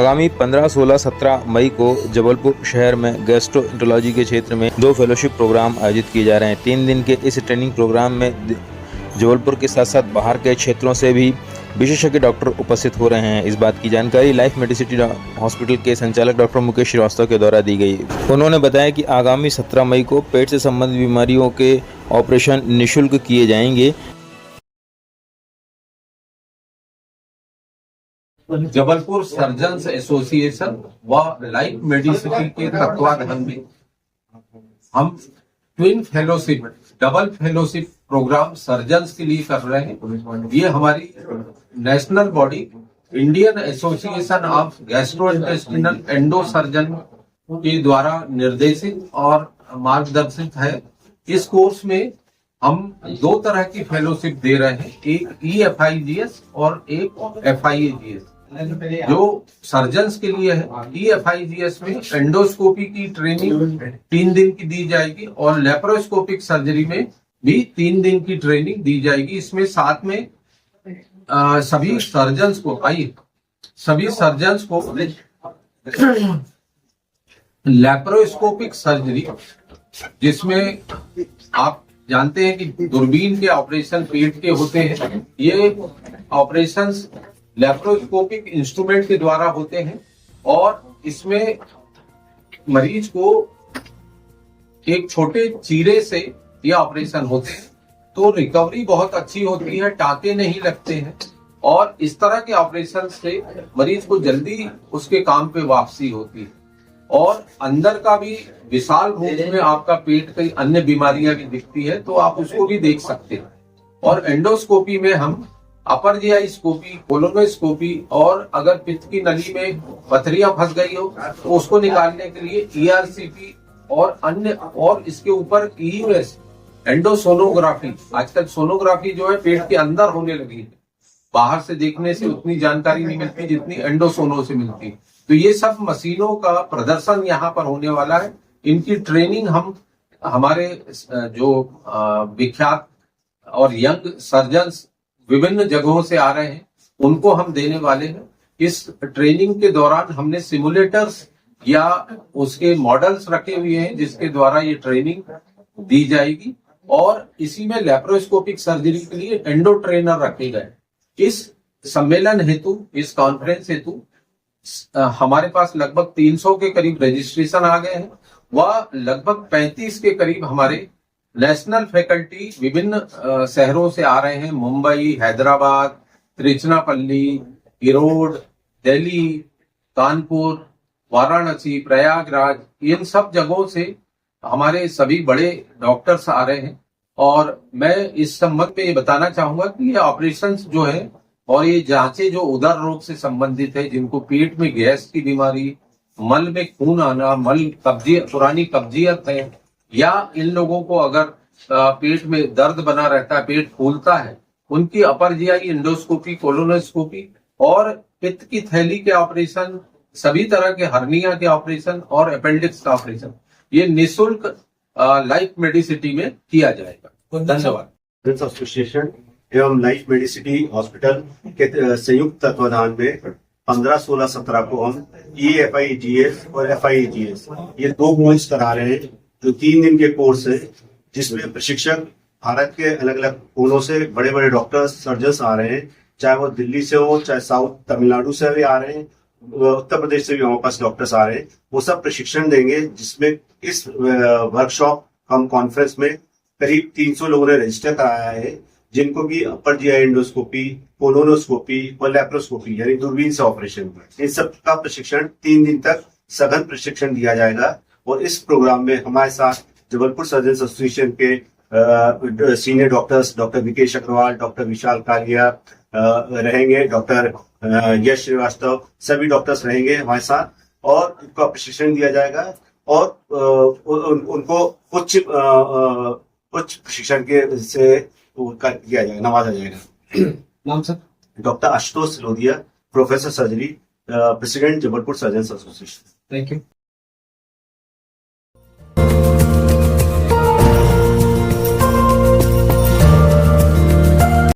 आगामी 15, 16, 17 मई को जबलपुर शहर में गैस्ट्रोएंटरोलॉजी के क्षेत्र में 2 फेलोशिप प्रोग्राम आयोजित किए जा रहे हैं। 3 दिन के इस ट्रेनिंग प्रोग्राम में जबलपुर के साथ साथ बाहर के क्षेत्रों से भी विशेषज्ञ डॉक्टर उपस्थित हो रहे हैं। इस बात की जानकारी लाइफ मेडिसिटी हॉस्पिटल के संचालक डॉक्टर मुकेश श्रीवास्तव के द्वारा दी गई। उन्होंने बताया कि आगामी 17 मई को पेट से संबंधित बीमारियों के ऑपरेशन निःशुल्क किए जाएंगे। जबलपुर सर्जन्स एसोसिएशन व लाइफ मेडिसिटी के तत्वाधान में हम twin fellowship, double fellowship programme surgeons के लिए कर रहे हैं। ये हमारी national body Indian association of gastrointestinal endo surgeon के द्वारा निर्देशित और मार्गदर्शित है। इस कोर्स में हम 2 तरह की फेलोशिप दे रहे हैं, एक EFIGS और एक FIAGS। जो सर्जन्स के लिए है, EFIGS में एंडोस्कोपी की ट्रेनिंग 3 दिन की दी जाएगी और लेप्रोस्कोपिक सर्जरी में भी 3 दिन की ट्रेनिंग दी जाएगी। इसमें साथ में सभी सर्जन्स को लेप्रोस्कोपिक सर्जरी, जिसमें आप जानते हैं कि दूरबीन के ऑपरेशन पेट के होते हैं, ये ऑपरेशंस लेप्रोस्कोपिक इंस्ट्रूमेंट के द्वारा होते हैं और इसमें मरीज को एक छोटे चीरे से ये ऑपरेशन होते हैं, तो रिकवरी बहुत अच्छी होती है, टाँके नहीं लगते हैं और इस तरह के ऑपरेशन से मरीज को जल्दी उसके काम पे वापसी होती है। और अंदर का भी विशाल रूप में आपका पेट कई अन्य बीमारियां भी दिखती है, तो आप उसको भी देख सकते हैं। और एंडोस्कोपी में हम अपर जीआई स्कोपी, कोलोनोस्कोपी और अगर पित्त की नली में पथरियां फंस गई हो तो उसको निकालने के लिए ERCP और अन्य, और इसके ऊपर EUS एंडोसोनोग्राफी। आजकल सोनोग्राफी जो है पेट के अंदर होने लगी है, बाहर से देखने से उतनी जानकारी नहीं मिलती जितनी एंडोसोनो से मिलती है। तो ये सब मशीनों का प्रदर्शन यहाँ पर होने वाला है। इनकी ट्रेनिंग हम हमारे जो विख्यात और यंग सर्जन्स विभिन्न जगहों से आ रहे हैं उनको हम देने वाले हैं। इस ट्रेनिंग के दौरान हमने सिमुलेटर्स या उसके मॉडल्स रखे हुए हैं जिसके द्वारा ये ट्रेनिंग दी जाएगी और इसी में लेप्रोस्कोपिक सर्जरी के लिए एंडो ट्रेनर रखे गए। इस सम्मेलन हेतु, इस कॉन्फ्रेंस हेतु हमारे पास लगभग 300 के करीब रजिस्ट्रेशन आ गए हैं व लगभग 35 के करीब हमारे नेशनल फैकल्टी विभिन्न शहरों से आ रहे हैं। मुंबई, हैदराबाद, त्रिचनापल्ली, इरोड, दिल्ली, कानपुर, वाराणसी, प्रयागराज, इन सब जगहों से हमारे सभी बड़े डॉक्टर्स आ रहे हैं। और मैं इस संबंध में ये बताना चाहूंगा कि ये ऑपरेशंस जो है और ये जांचें जो उदर रोग से संबंधित है, जिनको पेट में गैस की बीमारी, मल में खून आना, मल कब्जियत, पुरानी कब्जियत है, या इन लोगों को अगर पेट में दर्द बना रहता है, पेट फूलता है, उनकी अपर जीआई एंडोस्कोपी, कोलोनोस्कोपी और पित्त की थैली के ऑपरेशन, सभी तरह के हर्निया के ऑपरेशन और अपेंडिक्स का ऑपरेशन ये निःशुल्क लाइफ मेडिसिटी में किया जाएगा। धन्यवाद। एसोसिएशन एवं लाइफ मेडिसिटी हॉस्पिटल के संयुक्त तत्वाधान में 15, 16, 17 को हम EFIGS और FIAGS ये 2 कोर्स करा रहे हैं, जो 3 दिन के कोर्स है, जिसमें प्रशिक्षक भारत के अलग अलग कोनों से बड़े बड़े डॉक्टर्स, सर्जन्स आ रहे हैं, चाहे वो दिल्ली से हो, चाहे साउथ तमिलनाडु से भी आ रहे हैं, उत्तर प्रदेश से भी हमारे पास डॉक्टर्स आ रहे हैं। वो सब प्रशिक्षण देंगे, जिसमें इस वर्कशॉप हम कॉन्फ्रेंस में करीब 300 लोगों ने रजिस्टर कराया है, जिनको की अपर जीआई एंडोस्कोपी, कोलोनोस्कोपी और लेप्रोस्कोपी यानी दूरबीन से ऑपरेशन, इन सब का प्रशिक्षण 3 दिन तक सघन प्रशिक्षण दिया जाएगा। और इस प्रोग्राम में हमारे साथ जबलपुर सर्जन्स एसोसिएशन के senior doctors doctor Vikesh Agrawal, doctor Vishal Kalia रहेंगे, डॉक्टर यश श्रीवास्तव, सभी डॉक्टर्स रहेंगे हमारे साथ और उनका प्रशिक्षण दिया जाएगा और उनको उच्च प्रशिक्षण के से किया जाएगा, नवाजा जाएगा। नाम sir? Doctor Ashutosh Silodia, professor surgery, president Jabalpur surgeons association. Thank you.